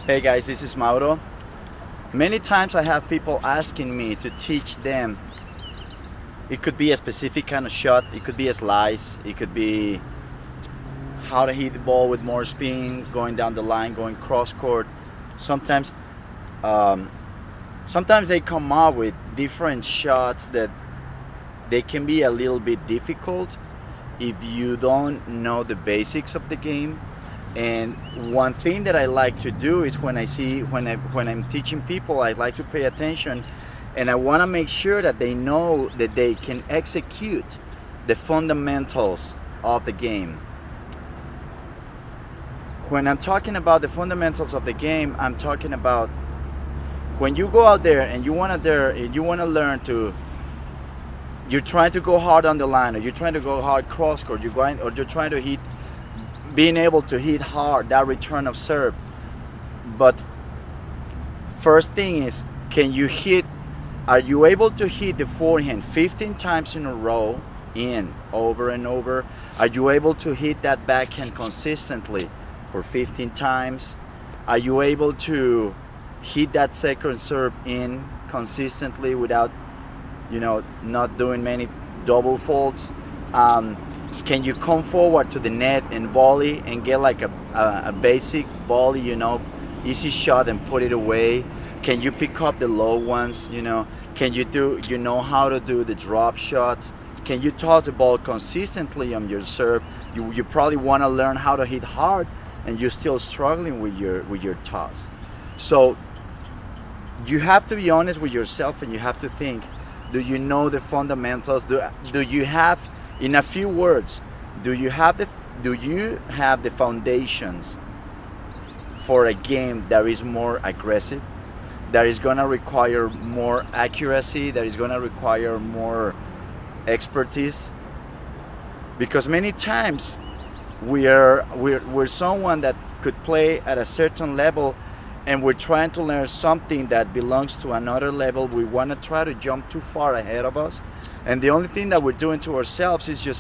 Hey guys, this is Mauro. Many times I have people asking me to teach them. It could be a specific kind of shot, it could be a slice, it could be how to hit the ball with more spin, going down the line, going cross court. Sometimes, um, sometimes they come up with different shots that they can be a little bit difficult if you don't know the basics of the game. And one thing that I like to do is when I'm teaching people, I like to pay attention, and I want to make sure that they know that they can execute the fundamentals of the game. When I'm talking about the fundamentals of the game, I'm talking about when you go out there and you want to learn to, you're trying to go hard on the line, or you're trying to go hard cross court, or you're trying to hit, being able to hit hard that return of serve. But first thing is, can you hit? Are you able to hit the forehand 15 times in a row, in over and over? Are you able to hit that backhand consistently for 15 times? Are you able to hit that second serve in consistently without, not doing many double faults? Can you come forward to the net and volley and get like a basic volley, easy shot and put it away? Can you pick up the low ones? Can you know how to do the drop shots? Can you toss the ball consistently on your serve? You probably want to learn how to hit hard, and you're still struggling with your toss. So you have to be honest with yourself, and you have to think, do you know the fundamentals? Do you have, in a few words, do you have the foundations for a game that is more aggressive, that is going to require more accuracy, that is going to require more expertise? Because many times we're someone that could play at a certain level, and we're trying to learn something that belongs to another level. We want to try to jump too far ahead of us, and the only thing that we're doing to ourselves is you're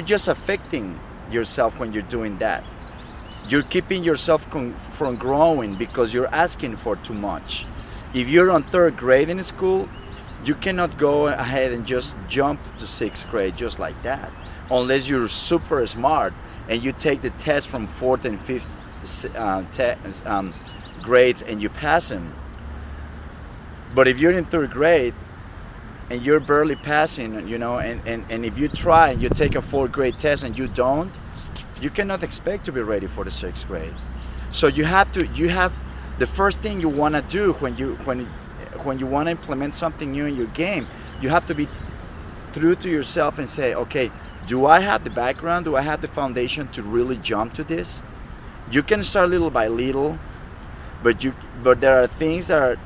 just affecting yourself when you're doing that. You're keeping yourself from growing because you're asking for too much. If you're on third grade in school, you cannot go ahead and just jump to sixth grade just like that, unless you're super smart and you take the test from fourth and fifth grades and you pass them. But if you're in third grade and you're barely passing, and if you try and you take a fourth grade test and you don't, you cannot expect to be ready for the sixth grade. So you have the first thing you want to do when you want to implement something new in your game, you have to be true to yourself and say, okay, do I have the background? Do I have the foundation to really jump to this? You can start little by little, but there are things that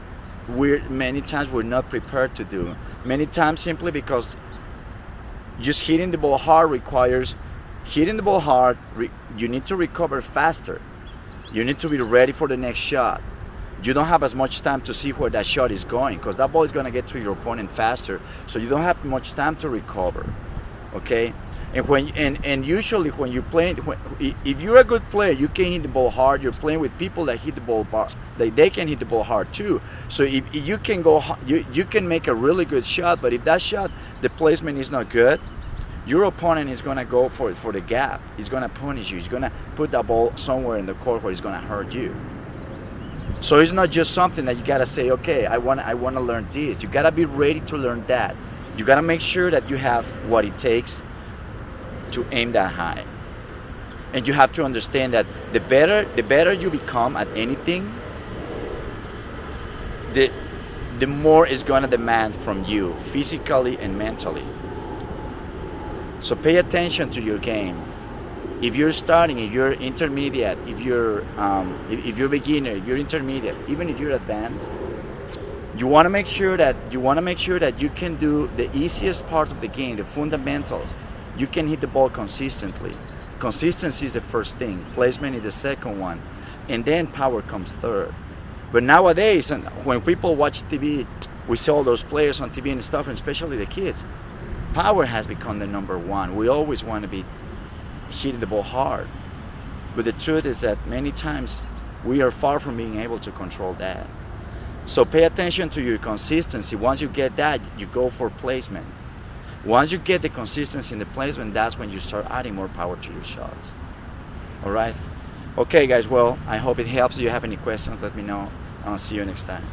many times we're not prepared to do. Many times simply because just hitting the ball hard requires hitting the ball hard. You need to recover faster. You need to be ready for the next shot. You don't have as much time to see where that shot is going, because that ball is going to get to your opponent faster, so you don't have much time to recover. Okay? And usually when you play, if you're a good player, you can hit the ball hard. You're playing with people that hit the ball they can hit the ball hard too. So if you can you can make a really good shot, but if that shot, the placement is not good, your opponent is going to go for the gap. He's going to punish you. He's going to put that ball somewhere in the court where he's going to hurt you. So it's not just something that you got to say, okay, I want to learn this. You got to be ready to learn that. You got to make sure that you have what it takes to aim that high. And you have to understand that the better you become at anything, the more it's going to demand from you physically and mentally. So pay attention to your game. If you're starting, if you're intermediate, if you're beginner, if you're intermediate, even if you're advanced, you want to make sure that you can do the easiest part of the game, the fundamentals. You can hit the ball consistently. Consistency is the first thing. Placement is the second one, and then power comes third. But nowadays, and when people watch TV, we see all those players on TV and stuff, and especially the kids. Power has become the number one. We always want to be hitting the ball hard. But the truth is that many times we are far from being able to control that. So pay attention to your consistency. Once you get that, you go for placement. Once you get the consistency in the placement, that's when you start adding more power to your shots. All right? Okay, guys, well, I hope it helps. If you have any questions, let me know. I'll see you next time.